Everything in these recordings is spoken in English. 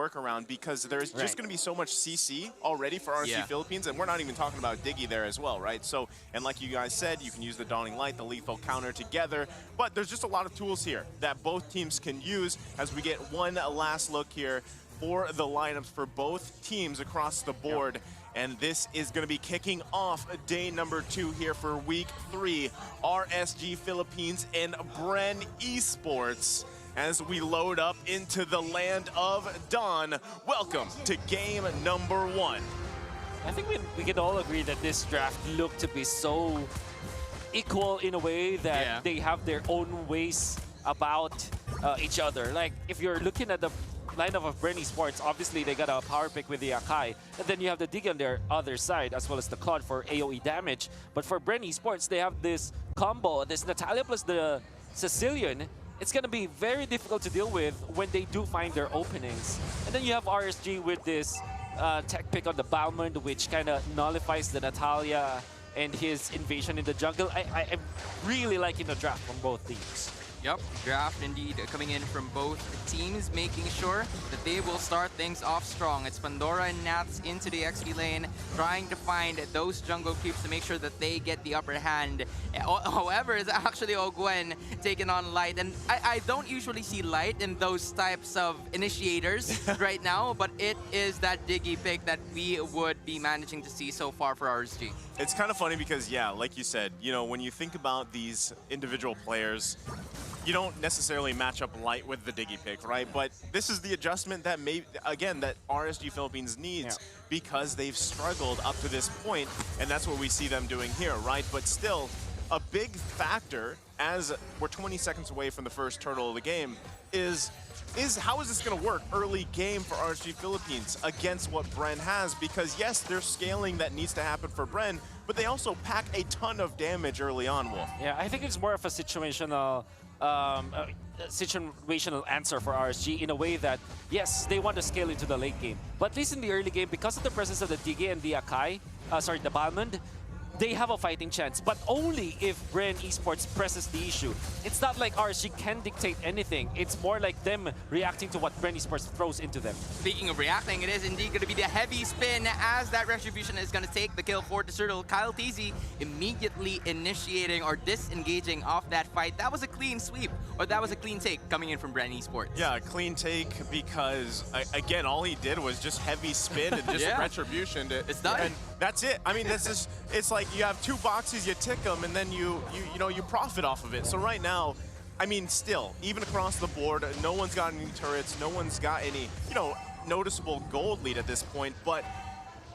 workaround because there's just going to be so much CC already for RSG Philippines, and we're not even talking about Diggy there as well, right? So, and like you guys said, you can use the Dawning Light, the lethal counter together, but there's just a lot of tools here that both teams can use as we get one last look here for the lineups for both teams across the board. And this is going to be kicking off day number 2 here for week 3, RSG Philippines and BREN Esports. As we load up into the land of Dawn, welcome to game number 1. I think we can all agree that this draft looked to be so equal in a way that they have their own ways about each other. Like, if you're looking at the lineup of BREN Esports, obviously they got a power pick with the Akai, and then you have the Dig on their other side, as well as the Claude for AoE damage. But for BREN Esports, they have this combo, this Natalia plus the Sicilian. It's going to be very difficult to deal with when they do find their openings. And then you have RSG with this tech pick on the Balmond, which kind of nullifies the Natalia and his invasion in the jungle. I'm really liking the draft from both teams. Yep, draft indeed coming in from both teams, making sure that they will start things off strong. It's Pandora and Nats into the XP lane, trying to find those jungle creeps to make sure that they get the upper hand. However, it's actually Ogwen taking on Light, and I don't usually see Light in those types of initiators right now, but it is that Diggy pick that we would be managing to see so far for RSG. It's kind of funny because, yeah, like you said, you know, when you think about these individual players, you don't necessarily match up Light with the Diggy pick, right? But this is the adjustment that that RSG Philippines needs because they've struggled up to this point, and that's what we see them doing here, right? But still, a big factor, as we're 20 seconds away from the first turtle of the game, is how is this going to work early game for RSG Philippines against what BREN has? Because yes, there's scaling that needs to happen for BREN, but they also pack a ton of damage early on, Wolf. Yeah, I think it's more of a situational answer for RSG in a way that, yes, they want to scale into the late game. But at least in the early game, because of the presence of the Diggy and the Akai, the Balmond, they have a fighting chance, but only if BREN Esports presses the issue. It's not like RSG can dictate anything. It's more like them reacting to what BREN Esports throws into them. Speaking of reacting, it is indeed going to be the heavy spin as that Retribution is going to take the kill for the Turtle. Kyle TZ immediately initiating or disengaging off that fight. That was a clean sweep, or that was a clean take coming in from BREN Esports. Yeah, a clean take because, again, all he did was just heavy spin and just Retribution. It's done. And that's it. I mean, this is, it's like you have 2 boxes, you tick them, and then you profit off of it. So right now, I mean, still, even across the board, no one's got any turrets, no one's got any, noticeable gold lead at this point. But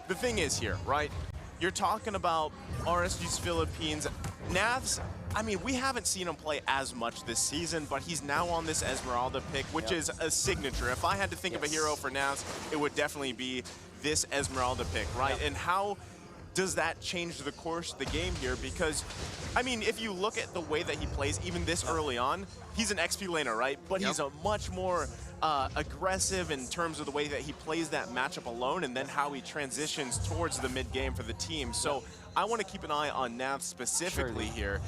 the thing is here, right? You're talking about RSG's Philippines. Navs, I mean, we haven't seen him play as much this season, but he's now on this Esmeralda pick, which is a signature. If I had to think of a hero for Navs, it would definitely be this Esmeralda pick, right? And how does that change the course of the game here? Because, I mean, if you look at the way that he plays, even this early on, he's an XP laner, right? But he's a much more aggressive in terms of the way that he plays that matchup alone, and then how he transitions towards the mid game for the team. So I want to keep an eye on Nav specifically here,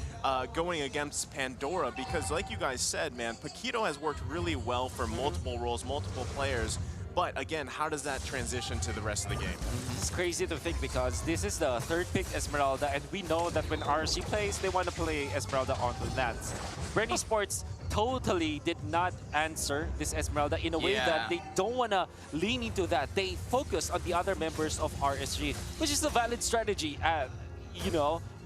going against Pandora, because like you guys said, man, Paquito has worked really well for multiple roles, multiple players. But again, how does that transition to the rest of the game? It's crazy to think because this is the 3rd pick Esmeralda, and we know that when RSG plays, they want to play Esmeralda onto Nats. BREN Esports totally did not answer this Esmeralda in a way that they don't want to lean into that. They focus on the other members of RSG, which is a valid strategy,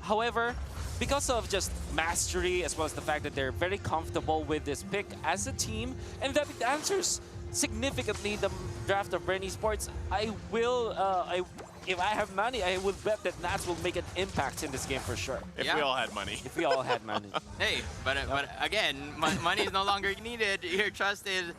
However, because of just mastery, as well as the fact that they're very comfortable with this pick as a team, and that it answers significantly the draft of BREN Esports, I will, if I have money, I would bet that Nats will make an impact in this game for sure. If we all had money. If we all had money. Hey, but again, money is no longer needed. Your trust is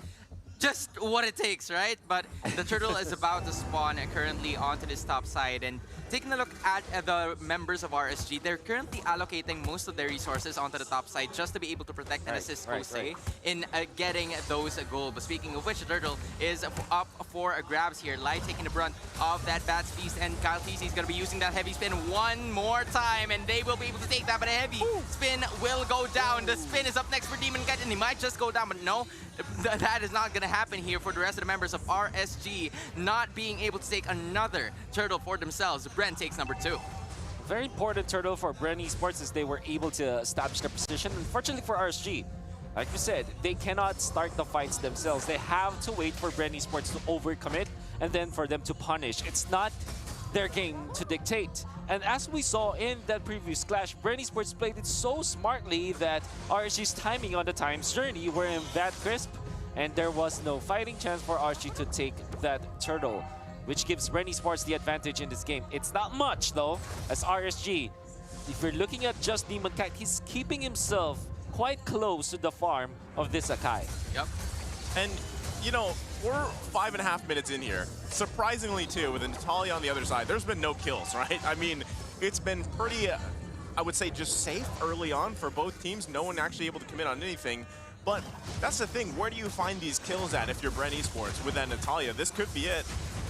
just what it takes, right? But the turtle is about to spawn currently onto this top side, and taking a look at the members of RSG, they're currently allocating most of their resources onto the top side just to be able to protect and assist Jose in getting those goals. But speaking of which, Turtle is up for grabs here. Light taking the brunt of that Bats Feast, and Kyle TC is going to be using that heavy spin one more time, and they will be able to take that, but a heavy spin will go down. The spin is up next for Demon Kite, and he might just go down, but no, that is not going to happen here for the rest of the members of RSG, not being able to take another turtle for themselves. BREN takes number 2. Very important turtle for BREN Esports as they were able to establish their position. Unfortunately for RSG, like you said, they cannot start the fights themselves. They have to wait for BREN Esports to overcommit and then for them to punish. It's not their game to dictate. And as we saw in that previous clash, BREN Esports played it so smartly that RSG's timing on the time's journey were in that crisp, and there was no fighting chance for RSG to take that turtle, which gives BREN Esports the advantage in this game. It's not much though, as RSG, if you're looking at just Demon Kite, he's keeping himself quite close to the farm of this Akai. Yep. And, you know, we're 5.5 minutes in here. Surprisingly, too, with Natalia on the other side, there's been no kills, right? I mean, it's been pretty, I would say, just safe early on for both teams. No one actually able to commit on anything. But that's the thing. Where do you find these kills at if you're BREN Esports with that Natalia? This could be it.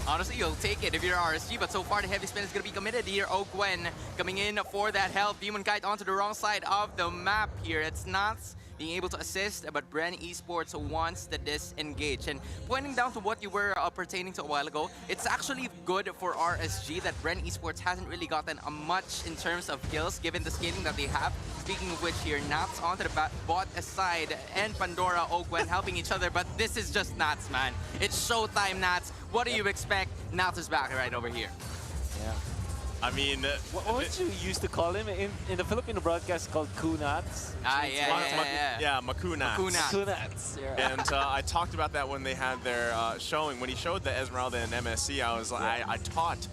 Honestly, you'll take it if you're RSG, but so far the heavy spin is going to be committed here. Gwen coming in for that help. Demon Kite onto the wrong side of the map here. It's not being able to assist, but BREN Esports wants to disengage. And pointing down to what you were pertaining to a while ago, it's actually good for RSG that BREN Esports hasn't really gotten much in terms of kills given the scaling that they have. Speaking of which here, Nats onto the bot side and Pandora, Gwen helping each other, but this is just Nats, man. It's showtime, Nats. What do you expect? Nats is back right over here. Yeah. I mean, what would you used to call him in the Filipino broadcast called Kunats? Yeah, Makunats. Kunats. Yeah. And I talked about that when they had their showing. When he showed the Esmeralda and MSC, I was like, I taught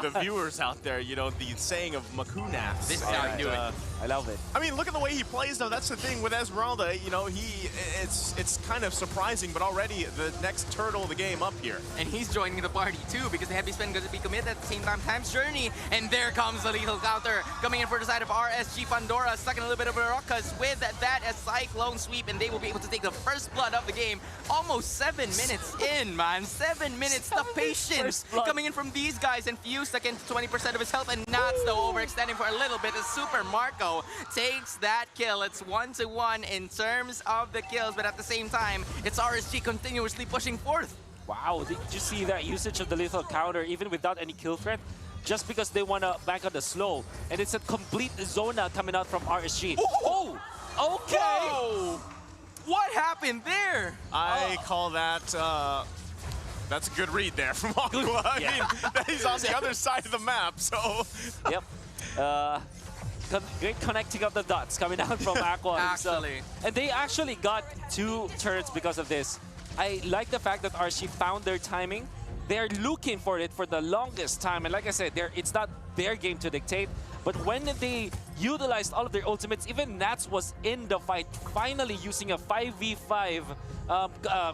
the viewers out there, you know, the saying of Makunats. This is how you do it. I love it. I mean, look at the way he plays, though. That's the thing with Esmeralda. You know, it's kind of surprising, but already the next turtle of the game up here. And he's joining the party too, because the heavy spin going to be committed at the same time. Time's journey, and there comes the lethal counter coming in for the side of RSG. Pandora stuck in a little bit of a ruckus with that a cyclone sweep, and they will be able to take the first blood of the game. Almost 7 minutes in, man. 7 minutes. The patience coming in from these guys, and Fuse against 20% of his health, and Nats though overextending for a little bit as Super Marco takes that kill. It's 1-1 in terms of the kills, but at the same time, it's RSG continuously pushing forth. Wow, did you see that usage of the lethal counter even without any kill threat? Just because they want to bank on the slow. And it's a complete zona coming out from RSG. Oh! Okay! Whoa. What happened there? I call that, that's a good read there from Aqua. I mean, he's on the other side of the map, so... Yep. Great connecting of the dots coming out from Aqua. Actually. And they actually got 2 turrets because of this. I like the fact that RSG found their timing. They're looking for it for the longest time. And like I said, it's not their game to dictate. But when they utilized all of their ultimates, even Nats was in the fight, finally using a 5v5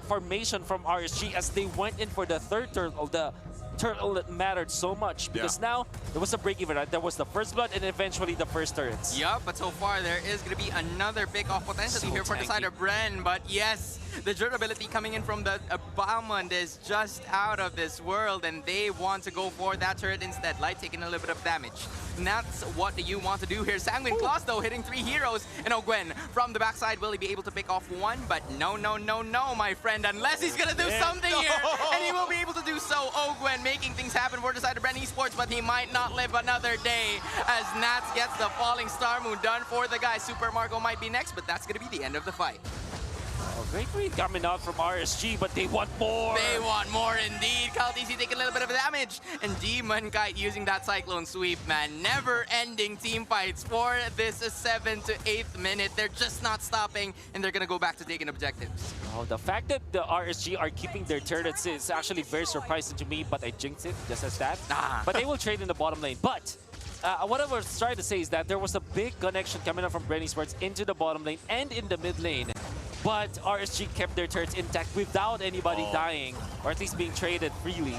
formation from RSG as they went in for the third turtle, the turtle that mattered so much, because now there was a break-even, right? There was the first blood and eventually the first turrets. Yup, but so far there is going to be another pick-off potentially here for the side of BREN. But yes, the durability coming in from the Balmond is just out of this world, and they want to go for that turret instead. Light taking a little bit of damage. And that's what you want to do here. Sanguine Claws though hitting 3 heroes, and Gwen from the backside, will he be able to pick off one? But no, my friend, unless he's gonna do something here, and he will be able to do so. Gwen making things happen for the side of BREN Esports, but he might not live another day as Nats gets the falling star moon done for the guy. Super Marco might be next, but that's gonna be the end of the fight. Oh, great read coming out from RSG, but they want more. They want more indeed. KalTC taking a little bit of damage, and Demon Kite using that Cyclone Sweep, man. Never-ending team fights for this 7th to 8th minute. They're just not stopping, and they're gonna go back to taking objectives. Oh, the fact that the RSG are keeping their turrets is actually very surprising to me, but I jinxed it just as that. But they will trade in the bottom lane. But what I was trying to say is that there was a big connection coming up from BREN Esports into the bottom lane and in the mid lane. But RSG kept their turrets intact without anybody dying, or at least being traded freely.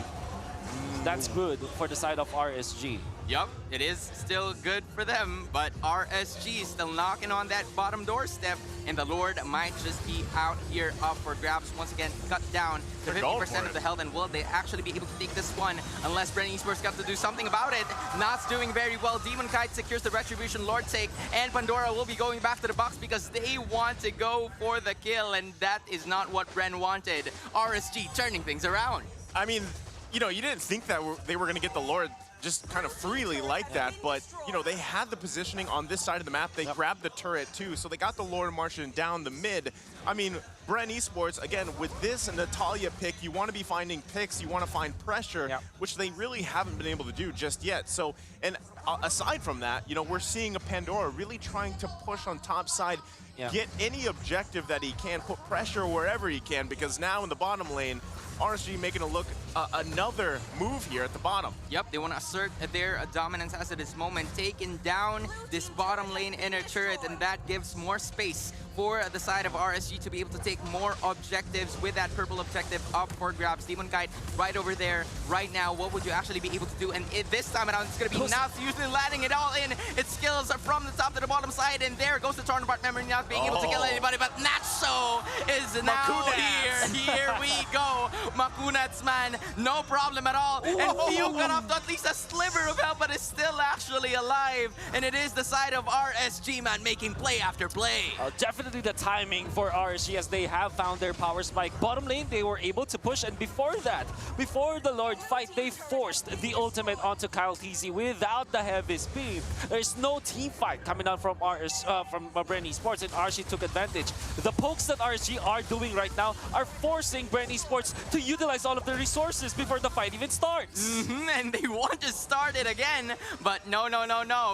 That's good for the side of RSG. Yup, it is still good for them, but RSG is still knocking on that bottom doorstep, and the Lord might just be out here up for grabs. Once again, cut down to 50% of the health, and will they actually be able to take this one unless BREN Esports got to do something about it? Nat's doing very well. Demon Kite secures the Retribution Lord take, and Pandora will be going back to the box because they want to go for the kill, and that is not what BREN wanted. RSG turning things around. I mean, you know, you didn't think that they were going to get the Lord just kind of freely like that, but, you know, they had the positioning on this side of the map. They grabbed the turret, too, so they got the Lord marching down the mid. I mean, BREN Esports, again, with this Natalia pick, you want to be finding picks, you want to find pressure, which they really haven't been able to do just yet. So, and aside from that, you know, we're seeing a Pandora really trying to push on top side, get any objective that he can, put pressure wherever he can, because now in the bottom lane, RSG making a look another move here at the bottom. Yep, they want to assert their dominance as of this moment, taking down this bottom lane inner turret, and that gives more space for the side of RSG to be able to take more objectives with that purple objective up for grabs. Demon Kite right over there right now. What would you actually be able to do? And this time around, it's going to be Nats usually landing it all in. Its skills are from the top to the bottom side, and there goes the Tornapart memory, not being able to kill anybody, but Nacho is now here. Here we go. Makunats, man, no problem at all. And Theo got off to at least a sliver of health, but is still actually alive. And it is the side of RSG, man, making play after play. Definitely the timing for RSG as they have found their power spike. Bottom lane, they were able to push, and before that, before the Lord fight, they forced the ultimate onto Kyle TZ without the heaviest beam. There's no team fight coming out from BREN Esports, and RSG took advantage. The pokes that RSG are doing right now are forcing BREN Esports to utilize all of their resources before the fight even starts. And they want to start it again, but no.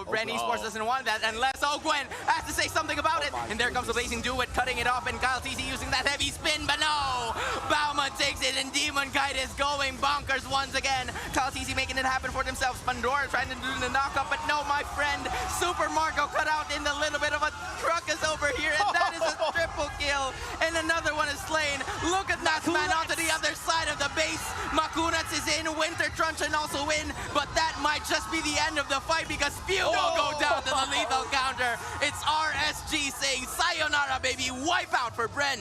BREN Esports doesn't want that unless Gwen has to say something about it. And there comes the Blazing Duet cutting it off, and Kyle TZ using that heavy spin, but no! Bauman takes it, and Demon Kite is going bonkers once again. Kyle TZ making it happen for themselves. Pandora trying to do the knockup, but no, my friend. Super Marco cut out in the little bit of a truck is over here, and that is a triple kill. And another one is slain. Look at Natsman onto the other side of the base. Makunats is in, Winter Truncheon also in, but that might just be the end of the fight because Few will go down to the lethal counter. It's RSG saying sayonara, baby, wipe out for BREN.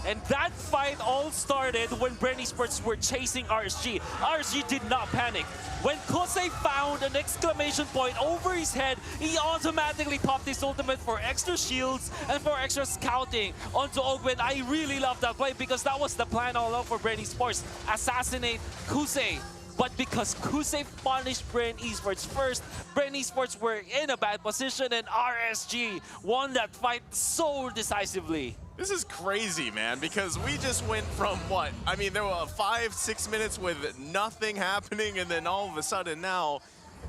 And that fight all started when BREN Esports were chasing RSG. RSG did not panic. When Kosei found an exclamation point over his head, he automatically popped his ultimate for extra shields and for extra scouting onto Ogwen. I really love that play because that was the plan all along for BREN Esports. Assassinate Kosei. But because Kosei punished BREN Esports first, BREN Esports were in a bad position, and RSG won that fight so decisively. This is crazy, man, because we just went from what? I mean, there were 5-6 minutes with nothing happening, and then all of a sudden now,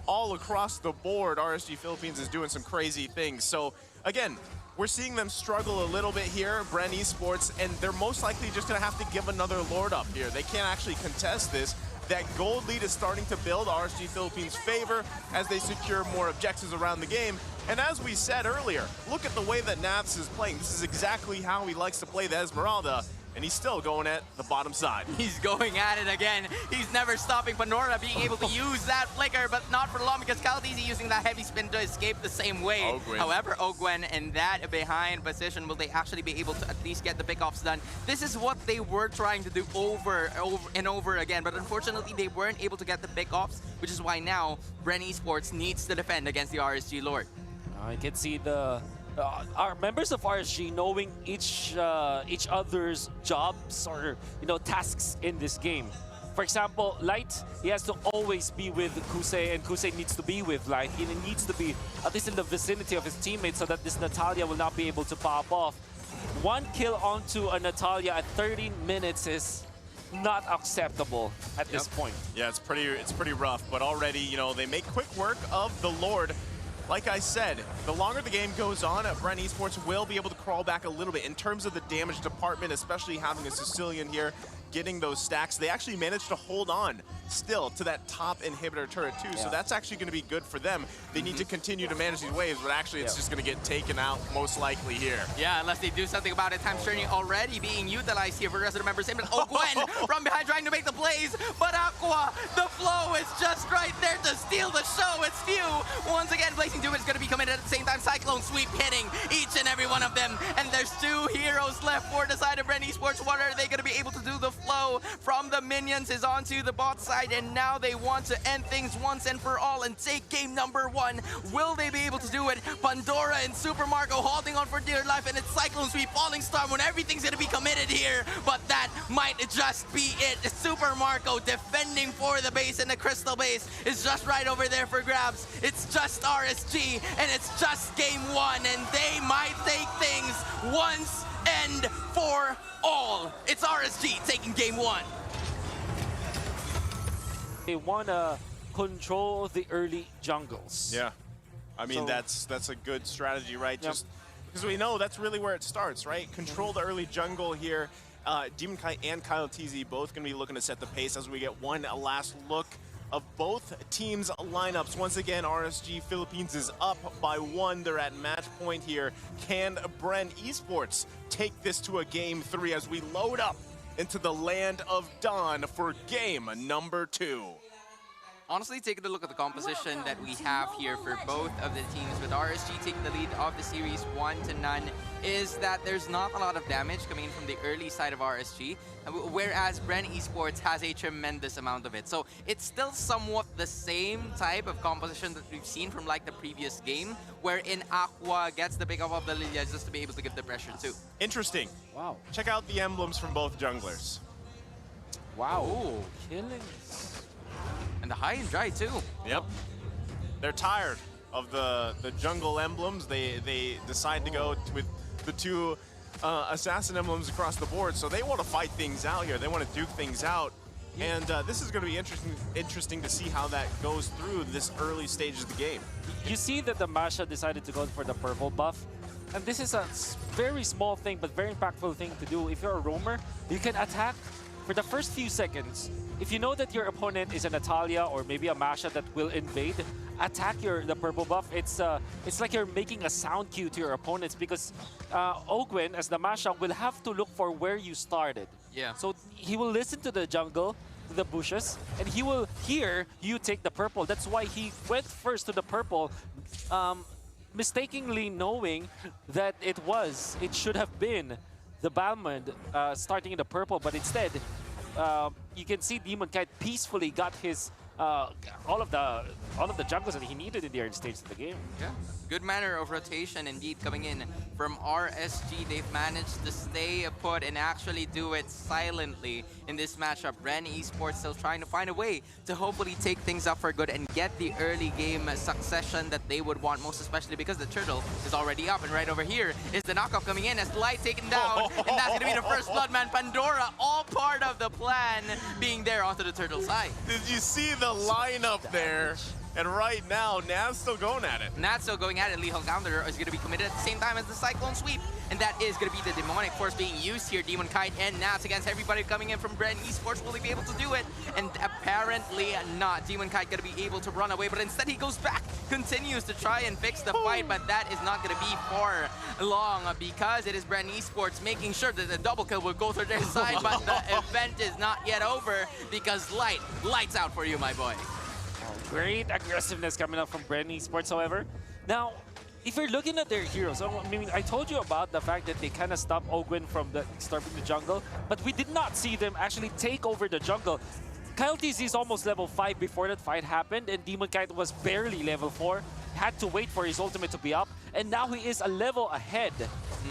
all across the board, RSG Philippines is doing some crazy things. So, again, we're seeing them struggle a little bit here, BREN Esports, and they're most likely just going to have to give another Lord up here. They can't actually contest this. That gold lead is starting to build RSG Philippines' favor as they secure more objectives around the game. And as we said earlier, look at the way that Nats is playing. This is exactly how he likes to play the Esmeralda, and he's still going at the bottom side. He's going at it again. He's never stopping. Pandora being able to use that flicker, but not for long because Kaldizi using that heavy spin to escape the same way. Ogwen. However, Ogwen in that behind position, will they actually be able to at least get the pickoffs done? This is what they were trying to do over and over again, but unfortunately they weren't able to get the pickoffs, which is why now BREN Esports needs to defend against the RSG Lord. I can see the our members of RSG knowing each other's jobs or tasks in this game. For example, Light, he has to always be with Kosei, and Kosei needs to be with Light. He needs to be at least in the vicinity of his teammates so that this Natalia will not be able to pop off. One kill onto a Natalia at 13 minutes is not acceptable at this point. Yeah, it's pretty rough, but already, they make quick work of the Lord. Like I said, the longer the game goes on, BREN Esports will be able to crawl back a little bit in terms of the damage department, especially having a Sicilian here getting those stacks. They actually managed to hold on still to that top inhibitor turret too. So that's actually going to be good for them. They need to continue to manage these waves, but actually it's just going to get taken out most likely here. Yeah, unless they do something about it. Time's turning already being utilized here for the rest of the members. Oh, Gwen from behind trying to make the plays, but Aqua, the flow is just right there to steal the show. It's Few. Once again, Blazing Doom is going to be committed at the same time. Cyclone Sweep hitting each and every one of them. And there's 2 heroes left for the side of BREN Esports. What are they going to be able to do? The flow from the minions is onto the bot side, and now they want to end things once and for all and take game number 1. Will they be able to do it? Pandora and Super Marco holding on for dear life, and it's Cyclone Sweep, Falling Star when everything's going to be committed here. But that might just be it. Super Marco defending for the base, and the Crystal base is just right over there for grabs. It's just RSG, and it's just game 1, and they might take things once and for all. It's RSG taking game 1. They want to control the early jungles. Yeah. I mean, So- that's a good strategy, right? Just because we know that's really where it starts, right? Control the early jungle here. Demon Kite and Kyle TZ both going to be looking to set the pace as we get one last look of both teams' lineups. Once again, RSG Philippines is up by 1. They're at match point here. Can BREN Esports take this to a game 3 as we load up into the land of Dawn for game number 2? Honestly, taking a look at the composition that we have here for both of the teams, with RSG taking the lead of the series 1-0, is that there's not a lot of damage coming in from the early side of RSG, whereas BREN Esports has a tremendous amount of it. So it's still somewhat the same type of composition that we've seen from like the previous game, wherein Aqua gets the pickup of the Lilia just to be able to give the pressure too. Interesting. Wow. Check out the emblems from both junglers. Wow. Ooh. Killings. And the high and dry too. Yep. They're tired of the jungle emblems. They decide to go with the 2 assassin emblems across the board. So they want to fight things out here. They want to duke things out. And this is going to be interesting to see how that goes through this early stage of the game. You see that the Masha decided to go for the purple buff. And this is a very small thing, but very impactful thing to do. If you're a roamer, you can attack for the first few seconds. If you know that your opponent is a Natalia or maybe a Masha that will invade, attack the purple buff. It's like you're making a sound cue to your opponents, because Ogwen, as the Masha, will have to look for where you started. Yeah. So he will listen to the jungle, to the bushes, and he will hear you take the purple. That's why he went first to the purple, mistakenly knowing that it should have been the Balmond starting in the purple, but instead, you can see Demon Kite peacefully got his all of the jungles that he needed in the early stage of the game. Yeah, good manner of rotation indeed coming in from RSG. They've managed to stay put and actually do it silently in this matchup. BREN Esports still trying to find a way to hopefully take things up for good and get the early game succession that they would want, most especially because the turtle is already up. And right over here is the knockoff coming in as Light taken down, and that's going to be the first blood man. Pandora, all part of the plan, being there onto the turtle side. Did you see the lineup there? And right now, Nav's still going at it. Nav's still going at it. Lethal Counter is going to be committed at the same time as the Cyclone Sweep. And that is going to be the demonic force being used here. Demon Kite and Navs against everybody coming in from BREN Esports. Will he be able to do it? And apparently not. Demon Kite going to be able to run away, but instead he goes back, continues to try and fix the fight, but that is not going to be for long, because it is BREN Esports making sure that the double kill will go to their side, but the event is not yet over, because lights out for you, my boy. Great aggressiveness coming up from BREN Esports, however. Now, if you're looking at their heroes, I mean, I told you about the fact that they kind of stopped Ogwen from disturbing the jungle, but we did not see them actually take over the jungle. Kyle TZ is almost level 5 before that fight happened, and Demon Kite was barely level 4. Had to wait for his ultimate to be up, and now he is a level ahead.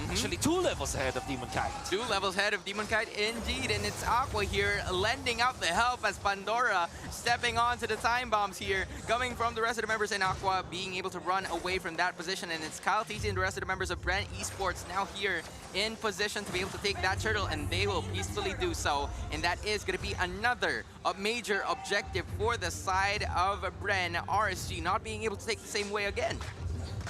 Actually, 2 levels ahead of Demon Kite. 2 levels ahead of Demon Kite, indeed, and it's Aqua here lending out the help as Pandora stepping onto the time bombs here, coming from the rest of the members, and Aqua being able to run away from that position, and it's Kyle TZ and the rest of the members of BREN Esports now here in position to be able to take that turtle, and they will peacefully do so, and that is going to be another major objective for the side of BREN. RSG not being able to take the same way again.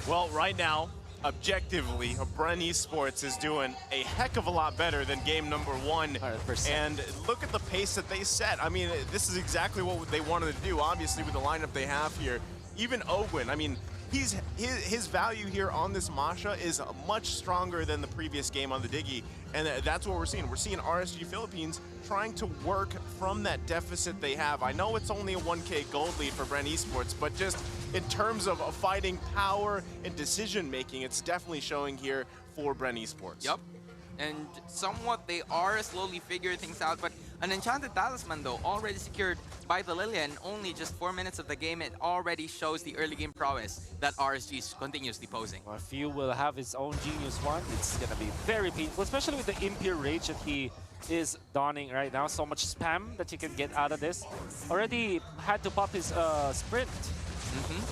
Well, right now, objectively, BREN Esports is doing a heck of a lot better than game number 1. 100%. And look at the pace that they set. I mean, this is exactly what they wanted to do, obviously, with the lineup they have here. Even Ogwin, I mean, his value here on this Masha is much stronger than the previous game on the Diggy, and that's what we're seeing. We're seeing RSG Philippines trying to work from that deficit they have. I know it's only a 1K gold lead for BREN Esports, but just in terms of fighting power and decision making, it's definitely showing here for BREN Esports. Yep. And somewhat they are slowly figuring things out, but an Enchanted Talisman though, already secured by the Lillian, only just 4 minutes of the game, it already shows the early game prowess that RSG is continuously posing. Well, if you will have his own Genius one, it's gonna be very painful, especially with the Impure Rage that he is donning right now. So much spam that you can get out of this. Already had to pop his sprint.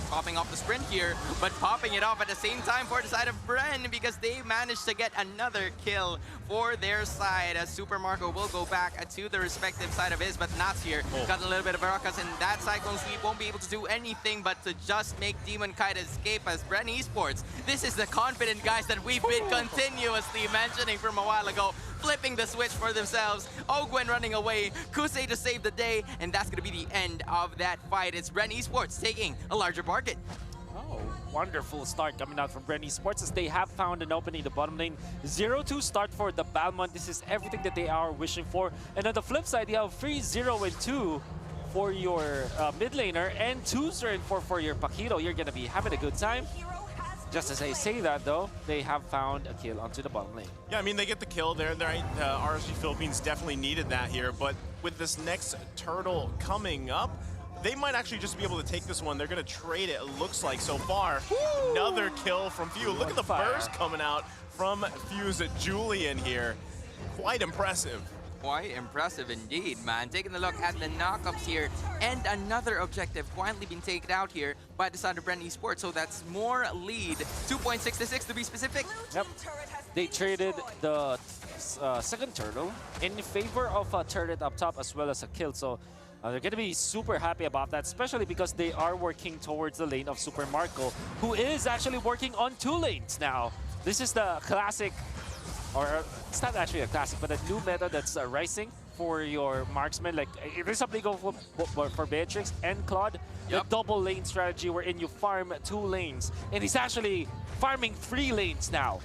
Popping off the sprint here, but popping it off at the same time for the side of BREN because they managed to get another kill for their side as Super Marco will go back to the respective side of his, but Nats here got a little bit of Barakas, and that Cyclone Sweep won't be able to do anything but to just make Demon Kite escape as BREN Esports. This is the confident guys that we've been continuously mentioning from a while ago, flipping the switch for themselves. Ogwen running away, Kusei to save the day, and that's going to be the end of that fight. It's BREN Esports taking a larger market. Oh, wonderful start coming out from BREN Esports as they have found an opening in the bottom lane. 0-2 start for the Balmond. This is everything that they are wishing for. And on the flip side, you have free 0 and 2 for your mid laner and 2-0 and 4 for your Paquito. You're going to be having a good time. Just as I say that, though, they have found a kill onto the bottom lane. Yeah, I mean, they get the kill there. RSG Philippines definitely needed that here, but with this next turtle coming up, they might actually just be able to take this one. They're going to trade it looks like, so far. Woo! Another kill from Few. Look at the burst coming out from Few's Julian here. Quite impressive. Quite impressive indeed, man. Taking a look at the knockups here, and another objective quietly being taken out here by the side of BREN Esports, so that's more lead. 2.66 to be specific. Yep. They traded the second turtle in favor of a turret up top as well as a kill, so they're going to be super happy about that, especially because they are working towards the lane of Super Marco, who is actually working on 2 lanes now. This is the classic, or it's not actually a classic, but a new meta that's rising for your marksman. Like, if there's something go for Beatrix and Claude, the double lane strategy wherein you farm 2 lanes. And he's actually farming 3 lanes now.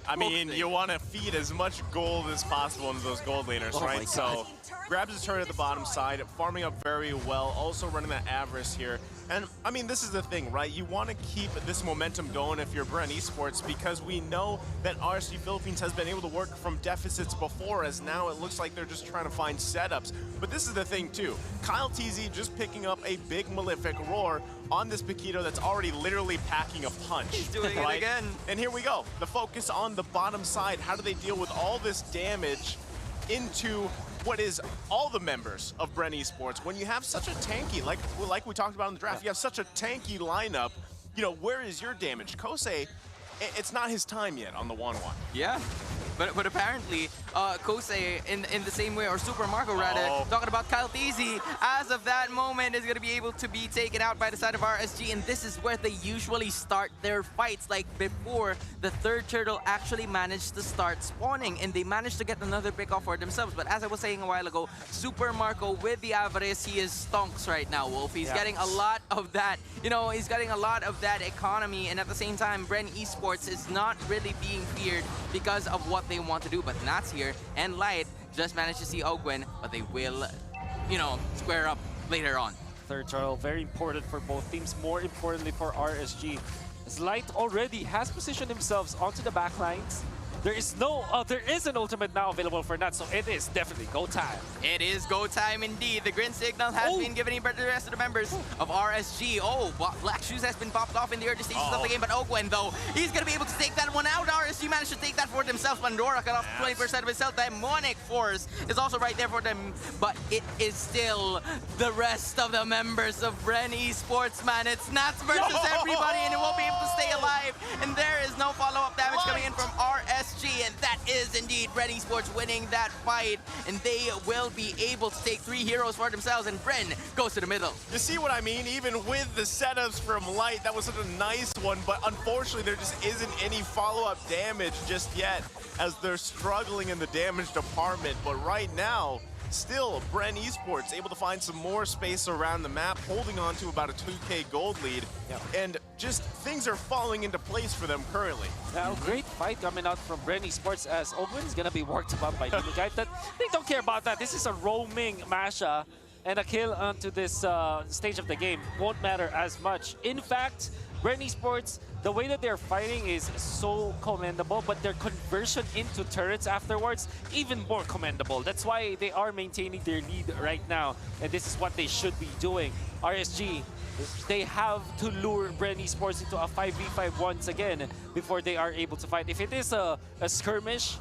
I mean, you want to feed as much gold as possible into those gold laners, right? So, grabs his turret at the bottom side, farming up very well, also running that Avarice here. And, I mean, this is the thing, right? You want to keep this momentum going if you're BREN Esports, because we know that RSG Philippines has been able to work from deficits before, as now it looks like they're just trying to find setups. But this is the thing, too. Kyle TZ just picking up a big Malefic Roar on this Paquito that's already literally packing a punch. He's doing it again. And here we go. The focus on the bottom side. How do they deal with all this damage into what is all the members of BREN Esports? When you have such a tanky, like we talked about in the draft, you have such a tanky lineup, you know, where is your damage? Kosei, it's not his time yet on the 1-1. Yeah. But apparently, Kosei, in the same way, or Super Marco rather, talking about Kyle TZ, as of that moment, is going to be able to be taken out by the side of RSG, and this is where they usually start their fights, like before the third turtle actually managed to start spawning, and they managed to get another pick off for themselves. But as I was saying a while ago, Super Marco with the Avarice, he is stonks right now, Wolf. He's getting a lot of that, you know, he's getting a lot of that economy, and at the same time, BREN Esports is not really being feared because of what they want to do. But Nats here and Light just managed to see Ogwen, but they will, you know, square up later on. Third turtle, very important for both teams, more importantly for RSG, as Light already has positioned themselves onto the back lines. There is an ultimate now available for Nats, so it is definitely go time. It is go time indeed. The green signal has been given by the rest of the members of RSG. Black Shoes has been popped off in the early stages of the game, but Ogwen, though, he's going to be able to take that one out. RSG managed to take that for themselves. Pandora cut off 20% of himself. Demonic Force is also right there for them, but it is still the rest of the members of BREN Esports, man. It's Nats versus everybody, and it won't be able to stay alive. And there is no follow-up damage coming in from RSG. RSG, and that is indeed BREN Esports winning that fight, and they will be able to take 3 heroes for themselves, and BREN goes to the middle. You see what I mean? Even with the setups from Light, that was such a nice one, but unfortunately there just isn't any follow-up damage just yet as they're struggling in the damage department. But right now, still, BREN Esports able to find some more space around the map, holding on to about a 2K gold lead, and just things are falling into place for them currently. Now, great fight coming out from BREN Esports as Owen is going to be worked upon by Demon Knight. They don't care about that. This is a roaming Masha, and a kill onto this stage of the game won't matter as much. In fact, BREN Esports, the way that they're fighting is so commendable, but their conversion into turrets afterwards, even more commendable. That's why they are maintaining their lead right now, and this is what they should be doing. RSG, they have to lure BREN Esports into a 5v5 once again before they are able to fight. If it is a skirmish,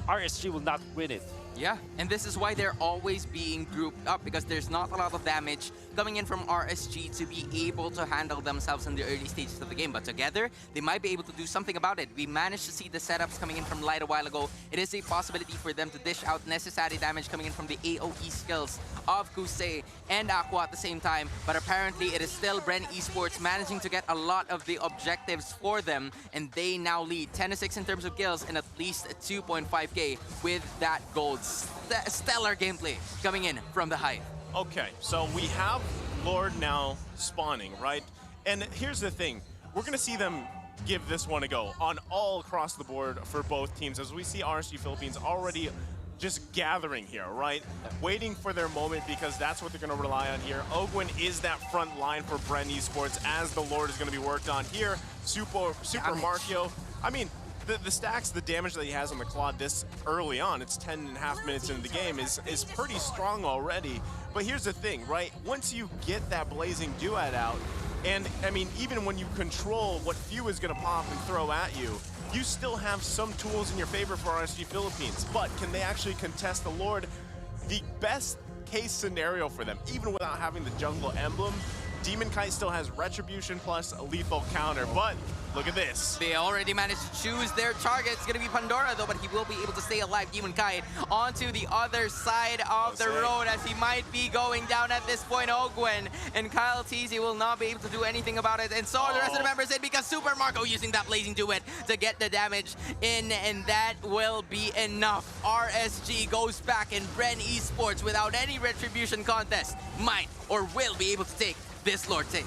RSG will not win it. Yeah, and this is why they're always being grouped up, because there's not a lot of damage coming in from RSG to be able to handle themselves in the early stages of the game. But together, they might be able to do something about it. We managed to see the setups coming in from Light a while ago. It is a possibility for them to dish out necessary damage coming in from the AoE skills of Kusei and Aqua at the same time. But apparently, it is still BREN Esports managing to get a lot of the objectives for them, and they now lead 10-6 in terms of kills and at least 2.5k with that gold. Stellar gameplay coming in from the Hive. Okay, so we have Lord now spawning, right? And here's the thing. We're going to see them give this one a go on all across the board for both teams, as we see RSG Philippines already just gathering here, right? Waiting for their moment, because that's what they're going to rely on here. Ogwin is that front line for BREN Esports, as the Lord is going to be worked on here. Super Markio. I mean, the stacks, the damage that he has on the Claude this early on, it's 10.5 minutes into the game, is pretty strong already. But here's the thing, right? Once you get that Blazing Duet out, and I mean, even when you control what Few is going to pop and throw at you, you still have some tools in your favor for RSG Philippines. But can they actually contest the Lord? The best case scenario for them, even without having the jungle emblem, Demon Kite still has Retribution plus a lethal counter, but look at this. They already managed to choose their target. It's going to be Pandora, though, but he will be able to stay alive. Demon Kite onto the other side of the road, as he might be going down at this point. Ogwen and Kyle Teasy will not be able to do anything about it, and so are the rest of the members in, because Super Marco using that Blazing Duet to get the damage in, and that will be enough. RSG goes back, and BREN Esports, without any Retribution contest, might or will be able to take this Lord take.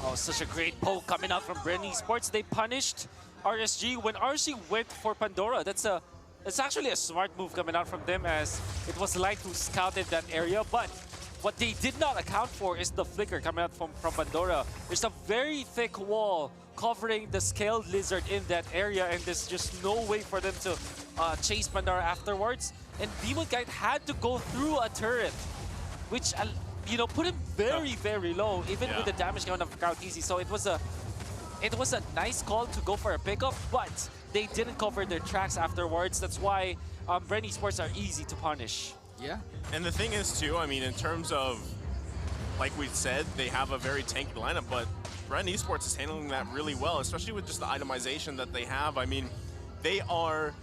Oh, such a great poke coming out from BREN Esports. They punished RSG when RSG went for Pandora. That's actually a smart move coming out from them, as it was Light who scouted that area. But what they did not account for is the flicker coming out from Pandora. There's a very thick wall covering the Scaled Lizard in that area, and there's just no way for them to chase Pandora afterwards. And Demon Knight had to go through a turret, which you know, put him very, very low, even with the damage coming from Kyle Teasy. So it was a nice call to go for a pickup, but they didn't cover their tracks afterwards. That's why BREN Esports are easy to punish. Yeah. And the thing is, too, I mean, in terms of, like we said, they have a very tanky lineup, but BREN Esports is handling that really well, especially with just the itemization that they have. I mean, they are,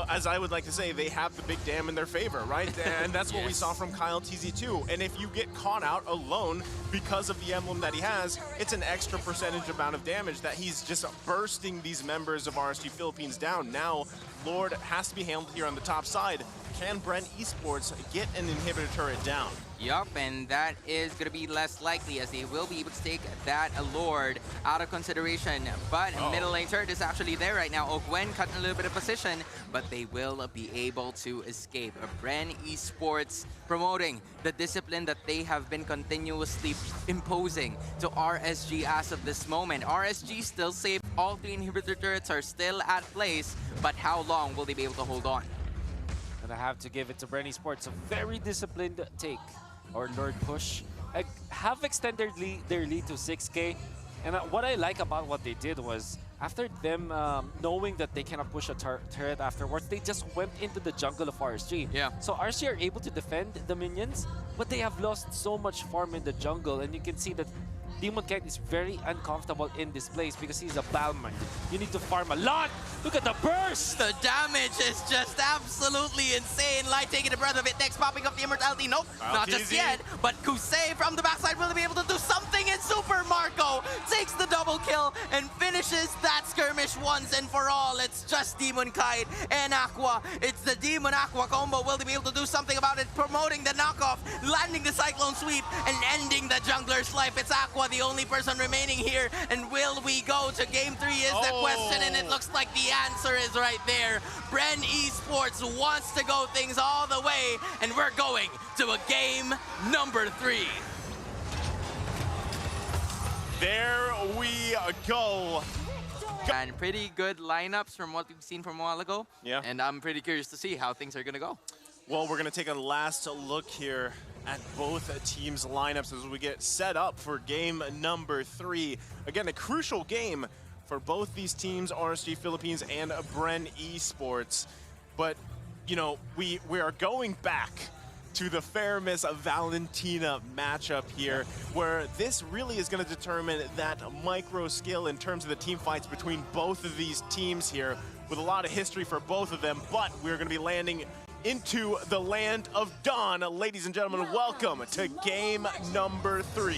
as I would like to say, they have the big dam in their favor, right? And that's what we saw from Kyle TZ too. And if you get caught out alone because of the emblem that he has, it's an extra percentage amount of damage that he's just bursting these members of RSG Philippines down. Now, Lord has to be handled here on the top side. Can BREN Esports get an inhibitor turret down? Yup, and that is going to be less likely, as they will be able to take that Lord out of consideration. But middle lane turret is actually there right now. Ogwen cutting a little bit of position, but they will be able to escape. BREN Esports promoting the discipline that they have been continuously imposing to RSG as of this moment. RSG still safe. All 3 inhibitor turrets are still at place, but how long will they be able to hold on? And I have to give it to BREN Esports, a very disciplined take, or Lord push. Have extended their lead to 6K. And what I like about what they did was, after them knowing that they cannot push a turret afterwards, they just went into the jungle of RSG. Yeah. So RSG are able to defend the minions, but they have lost so much farm in the jungle, and you can see that Demon Kite is very uncomfortable in this place because he's a Balmond. You need to farm a lot. Look at the burst! The damage is just absolutely insane. Light taking a breath of it. Next, popping up the immortality. Nope, not just yet. But Kusei from the backside will be able to do something. And Super Marco takes the double kill and finishes that skirmish once and for all. It's just Demon Kite and Aqua. It's the Demon Aqua combo. Will they be able to do something about it? Promoting the knockoff, landing the Cyclone Sweep, and ending the jungler's life. It's Aqua, the only person remaining here. And will we go to game 3 is the question, and it looks like the answer is right there. BREN Esports wants to go things all the way, and we're going to a game number 3. There we go. And pretty good lineups from what we've seen from a while ago. Yeah. And I'm pretty curious to see how things are going to go. Well, we're going to take a last look here at both teams' lineups as we get set up for game number 3. Again, a crucial game for both these teams, RSG Philippines and BREN Esports. But, you know, we are going back to the Fair-Miss Valentina matchup here, where this really is going to determine that micro skill in terms of the team fights between both of these teams here, with a lot of history for both of them. But we're going to be landing into the land of Dawn. Ladies and gentlemen, welcome to game number 3.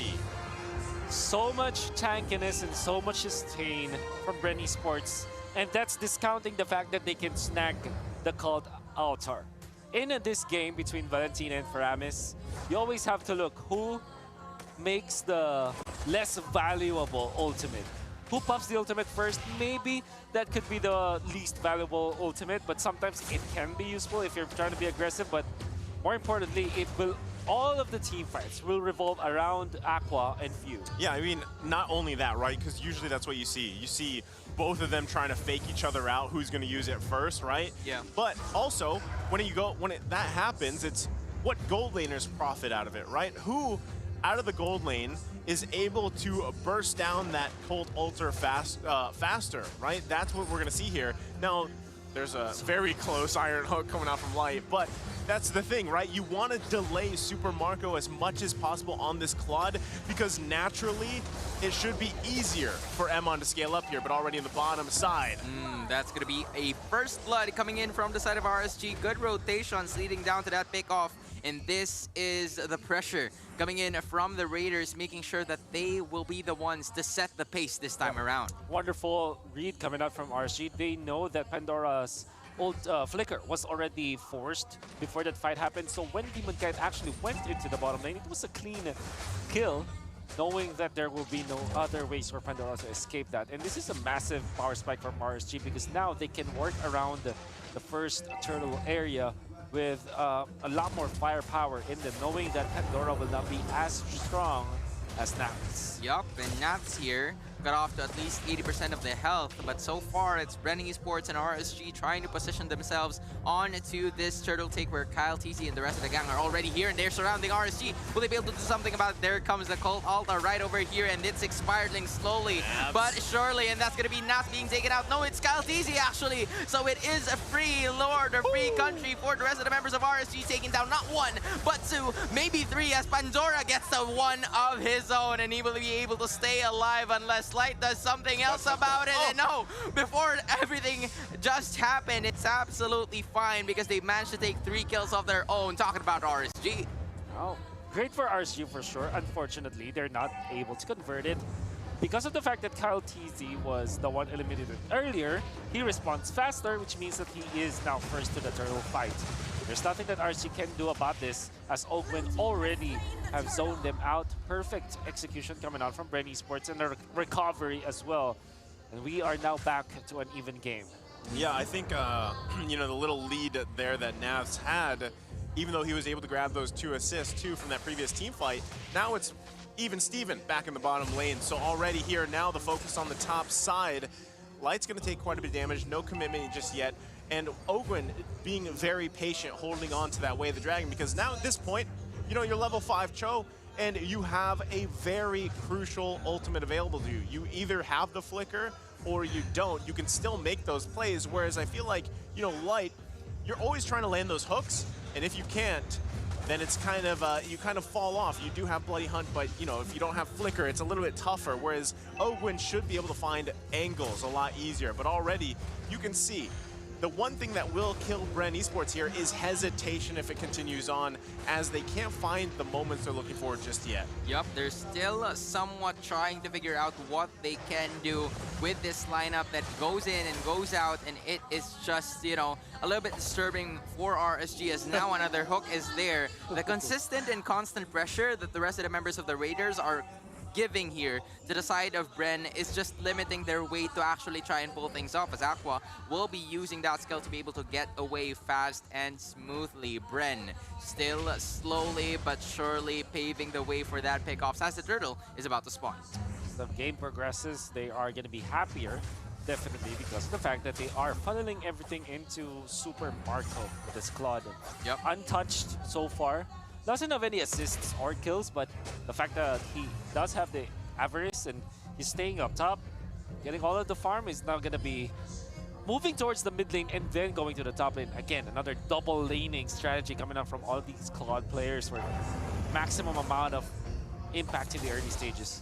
So much tankiness and so much sustain from BREN Esports, and that's discounting the fact that they can snag the cult altar. In this game between Valentina and Fair-Miss, you always have to look who makes the less valuable ultimate. Who pops the ultimate first? Maybe that could be the least valuable ultimate, but sometimes it can be useful if you're trying to be aggressive. But more importantly, all of the team fights will revolve around Aqua and Few. Yeah, I mean, not only that, right? Because usually that's what you see. You see both of them trying to fake each other out, who's going to use it first, right? Yeah. But also, that happens, it's what gold laners profit out of it, right? Who, out of the gold lane, is able to burst down that Cult Altar faster, right? That's what we're going to see here. Now, there's a very close Iron Hook coming out from Light, but that's the thing, right? You want to delay Super Marco as much as possible on this Claude, because naturally, it should be easier for Emon to scale up here, but already in the bottom side. That's going to be a first blood coming in from the side of RSG. Good rotations leading down to that pick-off. And this is the pressure coming in from the Raiders, making sure that they will be the ones to set the pace this time around. Wonderful read coming out from RSG. They know that Pandora's old flicker was already forced before that fight happened. So when Demon Kite actually went into the bottom lane, it was a clean kill, knowing that there will be no other ways for Pandora to escape that. And this is a massive power spike from RSG, because now they can work around the first turtle area with a lot more firepower in them, knowing that Pandora will not be as strong as Nats. Yup, and Nats here got off to at least 80% of their health, but so far it's BREN Esports and RSG trying to position themselves onto this turtle take, where Kyle, TZ, and the rest of the gang are already here, and they're surrounding RSG. Will they be able to do something about it? There comes the Cult Altar right over here, and it's expiring slowly, but surely, and that's going to be Nats being taken out. No, it's Kyle, TZ, actually. So it is a free lord, or free country for the rest of the members of RSG, taking down not 1, but 2, maybe 3, as Pandora gets the one of his own, and he will be able to stay alive unless Light does something else about it. And no, before everything just happened, it's absolutely fine, because they managed to take 3 kills of their own. Talking about RSG. Oh, great for RSG for sure. Unfortunately, they're not able to convert it. Because of the fact that Kyle TZ was the one eliminated earlier, he responds faster, which means that he is now first to the turtle fight. There's nothing that RSG can do about this, as Ogwen already have zoned them out. Perfect execution coming out from BREN Esports, and the recovery as well. And we are now back to an even game. Yeah, I think, you know, the little lead there that Navs had, even though he was able to grab those 2 assists too from that previous team fight, now it's even Steven back in the bottom lane. So already here, now the focus on the top side. Light's going to take quite a bit of damage, no commitment just yet. And Ogwen being very patient, holding on to that Way of the Dragon, because now at this point, you know, you're level 5 Cho, and you have a very crucial ultimate available to you. You either have the flicker or you don't. You can still make those plays, whereas I feel like, you know, Light, you're always trying to land those hooks, and if you can't, then it's kind of, you kind of fall off. You do have Bloody Hunt, but you know, if you don't have Flicker, it's a little bit tougher, whereas Ogwin should be able to find angles a lot easier. But already, you can see, the one thing that will kill BREN Esports here is hesitation if it continues on, as they can't find the moments they're looking for just yet. Yep, they're still somewhat trying to figure out what they can do with this lineup that goes in and goes out, and it is just, you know, a little bit disturbing for RSG, as now another hook is there. The consistent and constant pressure that the rest of the members of the Raiders are giving here to the side of BREN is just limiting their way to actually try and pull things off, as Aqua will be using that skill to be able to get away fast and smoothly. BREN still slowly but surely paving the way for that pickoffs as the turtle is about to spawn. As the game progresses, they are going to be happier, definitely, because of the fact that they are funneling everything into Super Marco with his Claude. Yep. Untouched so far. Doesn't have any assists or kills, but the fact that he does have the avarice and he's staying up top, getting all of the farm, is now going to be moving towards the mid lane and then going to the top lane. Again, another double laning strategy coming up from all of these Claude players for maximum amount of impact in the early stages.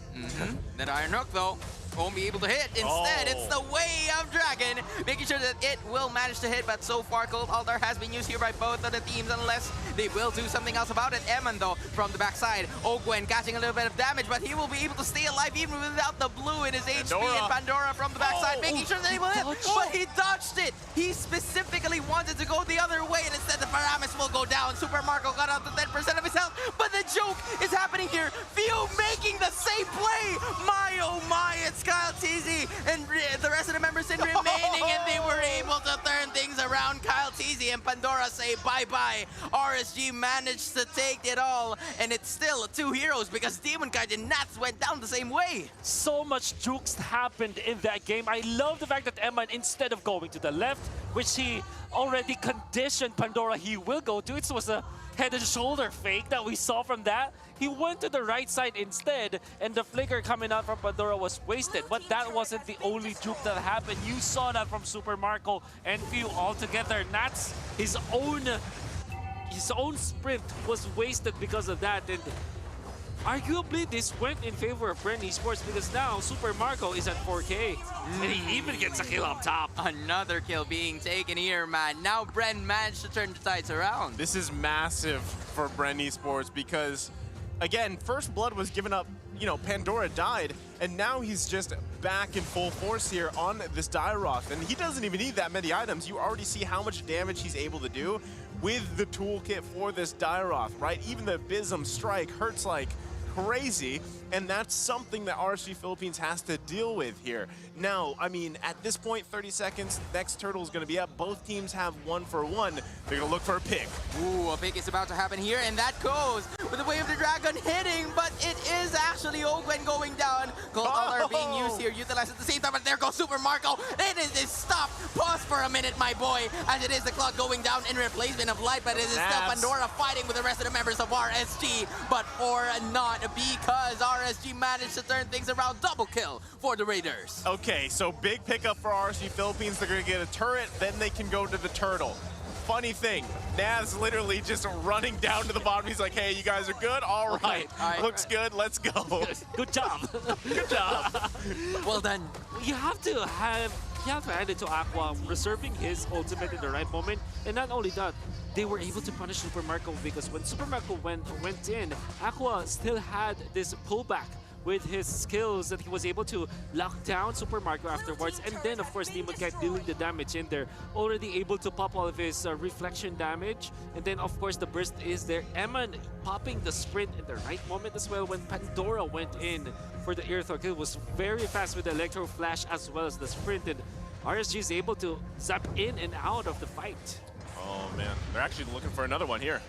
That Iron Hook, though, won't be able to hit. Instead, it's the Way of Dragon, making sure that it will manage to hit. But so far, Cold Altar has been used here by both of the teams, unless they will do something else about it. Eman, though, from the backside. Ogwen catching a little bit of damage, but he will be able to stay alive even without the blue in his HP. And Pandora from the backside, making sure that he will hit. But he dodged it. He specifically wanted to go the other way, and instead the Paramis will go down. Super Marco got out to 10% of his health, but the joke is happening here. Fio making the same play. My, oh my, it's Kyle Teasy and the rest of the members in remaining, and they were able to turn things around. Kyle Teasy and Pandora say bye-bye. RSG managed to take it all, and it's still two heroes because Demon Kite and Nats went down the same way. So much jukes happened in that game. I love the fact that Eman, instead of going to the left, which he already conditioned Pandora he will go to, it was a head and shoulder fake that we saw from that. He went to the right side instead, and the flicker coming out from Pandora was wasted. But that wasn't the only juke that happened. You saw that from Super Marco and Few all together. Nats, his own sprint was wasted because of that. And arguably, this went in favor of BREN Esports because now Super Marco is at 4K. And he even gets a kill up top. Another kill being taken here, man. Now BREN managed to turn the tides around. This is massive for BREN Esports because, again, first blood was given up, you know, Pandora died, and now he's just back in full force here on this Dairoth, and he doesn't even need that many items. You already see how much damage he's able to do with the toolkit for this Dairoth, right? Even the Bism strike hurts like crazy, and that's something that RSG Philippines has to deal with here. Now, I mean, at this point, 30 seconds, next turtle is going to be up. Both teams have 1 for 1. They're going to look for a pick. Ooh, a pick is about to happen here, and that goes with the Way of the Dragon hitting, but it is actually Ogwen going down. Gold Altar being used here, utilized at the same time, but there goes Super Marco. It is stopped. Pause for a minute, my boy, as it is the clock going down in replacement of light, but it is still Pandora fighting with the rest of the members of RSG, but for not, because RSG managed to turn things around. Double kill for the Raiders. Okay, so big pickup for RSG Philippines. They're going to get a turret, then they can go to the turtle. Funny thing, Naz literally just running down to the bottom. He's like, hey, you guys are good? All right. Looks good. Let's go. Good job. Good job. Well done. You have to hand it to Aqua, reserving his ultimate in the right moment. And not only that, they were able to punish Super Marco because when Super Marco went in, Aqua still had this pullback with his skills that he was able to lock down Super Marco afterwards. And then, of course, Demon Kite dealing the damage in there, already able to pop all of his reflection damage. And then, of course, the burst is there. Eman popping the sprint in the right moment as well when Pandora went in for the Earthquake. It was very fast with the Electro Flash as well as the sprint. And RSG is able to zap in and out of the fight. Oh, man. They're actually looking for another one here.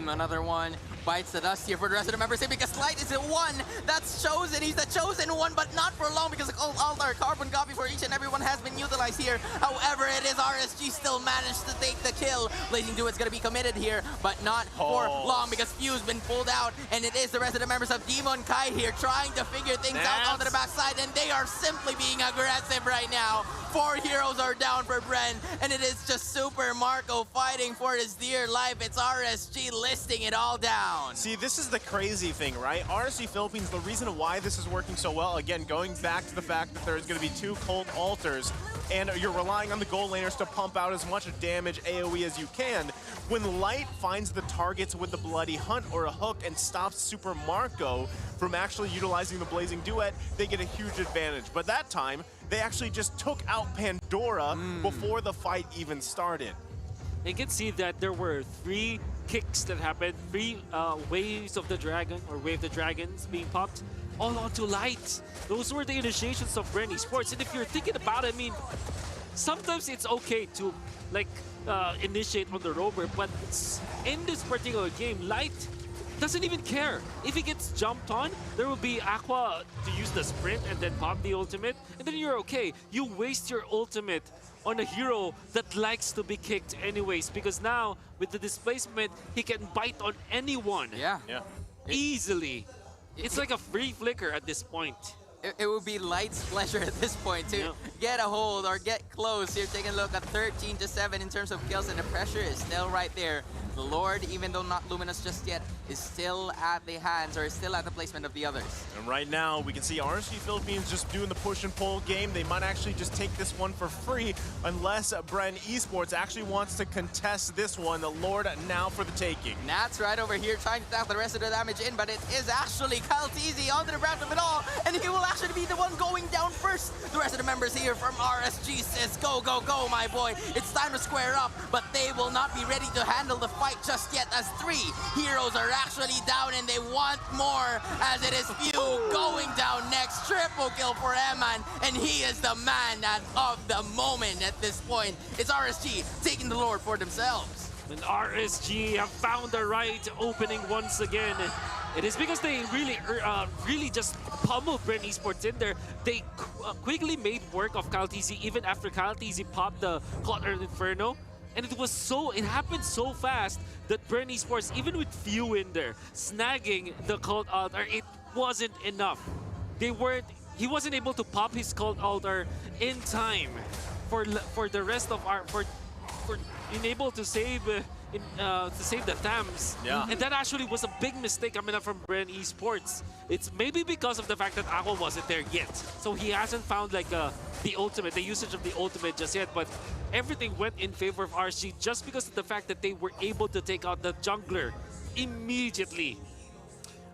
Another one. bites the dust here for the rest of the members because Light is the one that's chosen. He's the chosen one, but not for long because the Cold Altar carbon copy for each and every one has been utilized here. However, it is RSG still managed to take the kill. Blazing Duet's going to be committed here, but not for long because Fuse been pulled out, and it is the rest of the members of Demon Kai here trying to figure things out onto the backside, and they are simply being aggressive right now. 4 heroes are down for BREN, and it is just Super Marco fighting for his dear life. It's RSG listing it all down. See, this is the crazy thing, right? RSG Philippines, the reason why this is working so well, again, going back to the fact that there's going to be 2 Cold Altars, and you're relying on the gold laners to pump out as much damage AoE as you can. When Light finds the targets with the Bloody Hunt or a hook and stops Super Marco from actually utilizing the Blazing Duet, they get a huge advantage. But that time, they actually just took out Pandora before the fight even started. You can see that there were 3 kicks that happened, 3 waves of the dragon, or wave the dragons being popped, all onto Light. Those were the initiations of BREN Esports. And if you're thinking about it, I mean, sometimes it's okay to like initiate on the rover, but in this particular game, Light doesn't even care. If he gets jumped on, there will be Aqua to use the sprint and then pop the ultimate, and then you're okay. You waste your ultimate on a hero that likes to be kicked anyways, because now with the displacement, he can bite on anyone. Yeah. Easily. It's like a free flicker at this point. It would be Light's pleasure at this point to get a hold or get close. Here, taking a look at 13-7 in terms of kills, and the pressure is still right there. The Lord, even though not luminous just yet, is still at the hands or is still at the placement of the others. And right now, we can see RSG Philippines just doing the push and pull game. They might actually just take this one for free unless BREN Esports actually wants to contest this one. The Lord now for the taking. Nat's right over here trying to tackle the rest of the damage in, but it is actually Kaltizi onto the ground of it all, and he will actually be the one going down first. The rest of the members here from RSG says, go, go, go, my boy. It's time to square up, but they will not be ready to handle the fight just yet, as 3 heroes are actually down and they want more, as it is Few going down next. Triple kill for Eman, and he is the man of the moment at this point. It's RSG taking the Lord for themselves. And RSG have found the right opening once again. It is because they really just pummeled BREN Esports in there. They quickly made work of Kaltizi even after Kaltizi popped the Caught Inferno. And it happened so fast that BREN Esports, even with Few in there, snagging the Cult Altar, it wasn't enough. He wasn't able to pop his Cult Altar in time for the rest of for being able to save the Thames. Yeah. And that actually was a big mistake coming up from BREN Esports. It's maybe because of the fact that Aqua wasn't there yet. So he hasn't found like the ultimate, the usage of the ultimate just yet, but everything went in favor of RSG just because of the fact that they were able to take out the jungler immediately.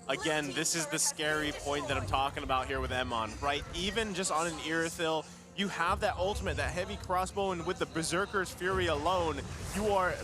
Again, this is the scary point that I'm talking about here with Emon, right? Even just on an Irithyll, you have that ultimate, that heavy crossbow, and with the Berserker's Fury alone, you are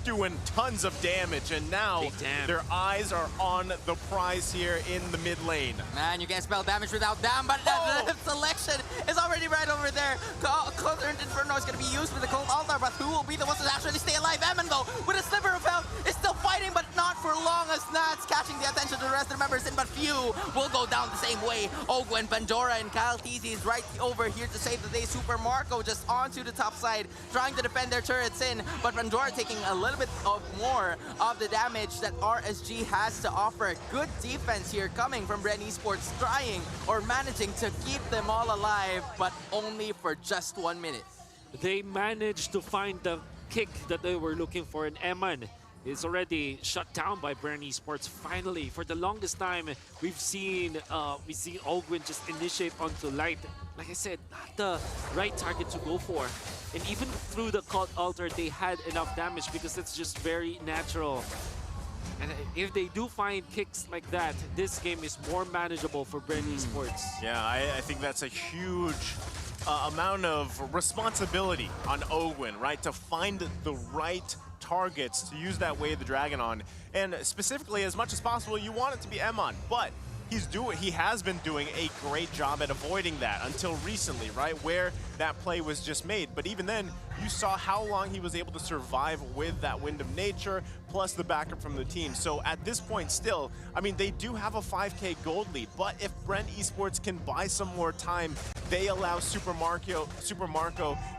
doing tons of damage, and now their eyes are on the prize here in the mid lane. Man, you can't spell damage without damn, but the selection is already right over there. Closer Inferno is going to be used with the Cold Altar, but who will be the ones to actually stay alive? Eman, though, with a sliver of health, is still fighting, but not for long, as Nat's catching the attention of the rest of the members in, but Few will go down the same way. Ogwen, Pandora, and Kaltizi is right over here to save the day. Super Marco just onto the top side, trying to defend their turrets in, but Pandora taking a little bit of more of the damage that RSG has to offer. Good defense here coming from BREN Esports, trying or managing to keep them all alive, but only for just 1 minute. They managed to find the kick that they were looking for, and Eman is already shut down by BREN Esports. Finally, for the longest time, we've seen Ogwen just initiate onto Light. Like I said, not the right target to go for. And even through the Cult Altar, they had enough damage because it's just very natural. And if they do find kicks like that, this game is more manageable for BREN Esports. Yeah, I think that's a huge amount of responsibility on Ogwen, right? To find the right targets to use that Way of the Dragon on. And specifically, as much as possible, you want it to be Emon. But he has been doing a great job at avoiding that until recently, right, where that play was just made. But even then, you saw how long he was able to survive with that Wind of Nature, plus the backup from the team. So at this point still, I mean, they do have a 5K gold lead, but if BREN Esports can buy some more time, they allow Super Marco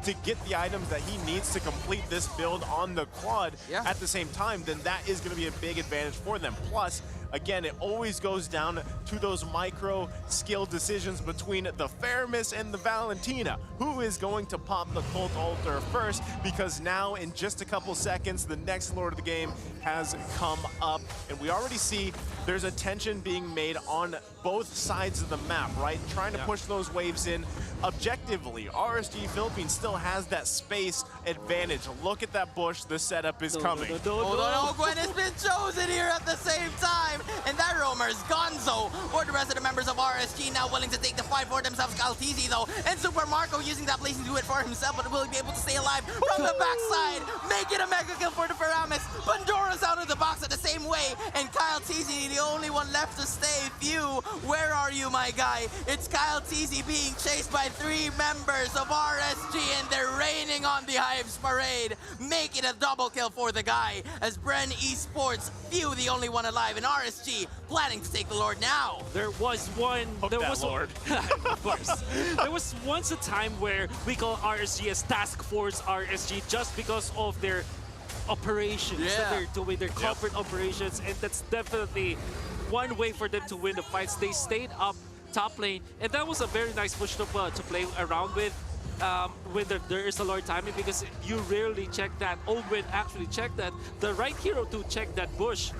to get the items that he needs to complete this build on the quad at the same time, then that is going to be a big advantage for them. Plus, again, it always goes down to those micro skill decisions between the Faramis and the Valentina. Who is going to pop the Cult Altar first? Because now, in just a couple seconds, the next Lord of the Game has come up. And we already see there's a tension being made on both sides of the map, right? Trying to push those waves in objectively. RSG Philippines still has that space advantage. Look at that bush. The setup is coming. Hold on, Gwen has been chosen here at the same time. And that roamer's Gonzo, or the rest of the members of RSG now willing to take the fight for themselves. Caltizi though, and Super Marco using that place to do it for himself, but will he be able to stay alive from the backside? Make it a mega kill for the Faramis. Pandora's out of the box at the same way, and Kyle Teasy, the only one left to stay. Few, where are you, my guy? It's Kyle Teasy being chased by 3 members of RSG, and they're raining on the Hives parade. Make it a double kill for the guy, as BREN Esports, Few the only one alive, and RSG planning to take the Lord now. There was one. Lord. Of course. There was once a time where we call RSG as Task Force RSG just because of their operations that they're doing, their corporate operations, and that's definitely one way for them to win the fights. They stayed up top lane, and that was a very nice push to play around with. When there is a Lord timing, because you rarely check that. Ogwen actually checked that. The right hero to check that bush.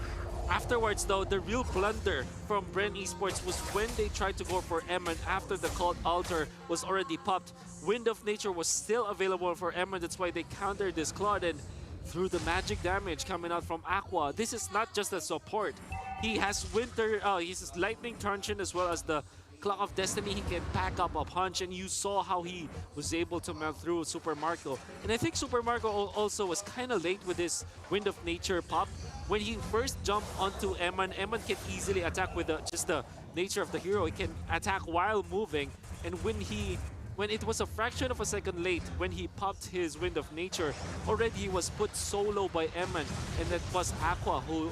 Afterwards, though, the real blunder from BREN Esports was when they tried to go for Eman after the Cult Altar was already popped. Wind of Nature was still available for Eman. That's why they countered this Claude, and through the magic damage coming out from Aqua, this is not just a support. He has he has Lightning Truncheon as well as the Clock of Destiny. He can pack up a punch, and you saw how he was able to melt through Super Marco. And I think Super Marco also was kind of late with this Wind of Nature pop. When he first jumped onto Eman, Eman can easily attack with just the nature of the hero. He can attack while moving, and when it was a fraction of a second late, when he popped his Wind of Nature, already he was put solo by Eman, and that was Aqua who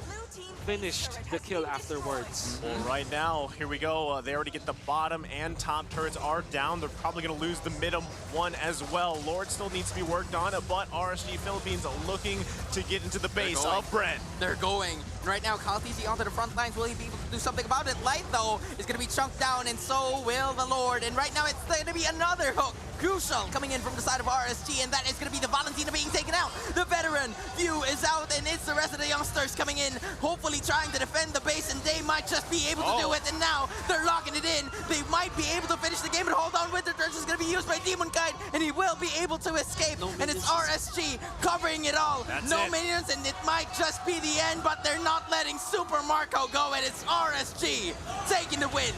finished the kill afterwards. Well, right now, here we go. They already get the bottom and top turrets are down. They're probably going to lose the mid one as well. Lord still needs to be worked on, but RSG Philippines looking to get into the base of BREN. They're going. Right now, Kaltisi onto the front lines. Will he be able to do something about it? Light, though, is going to be chunked down, and so will the Lord. And right now, it's going to be another hook. Crucial coming in from the side of RSG, and that is going to be the Valentina being taken out. The veteran View is out, and it's the rest of the youngsters coming in, hopefully trying to defend the base, and they might just be able to do it. And now they're locking it in. They might be able to finish the game, and hold on. Winter Turns is going to be used by Demon Kite, and he will be able to escape. And it's RSG covering it all. No minions, and it might just be the end, but they're not letting Super Marco go, and it's RSG taking the win.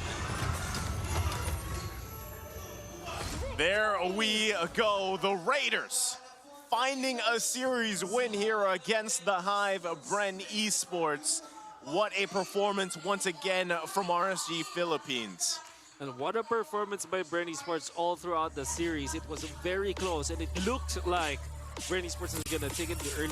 There we go, the Raiders finding a series win here against the Hive of BREN Esports. What a performance once again from RSG Philippines. And what a performance by BREN Esports all throughout the series. It was very close, and it looked like BREN Esports is going to take it to early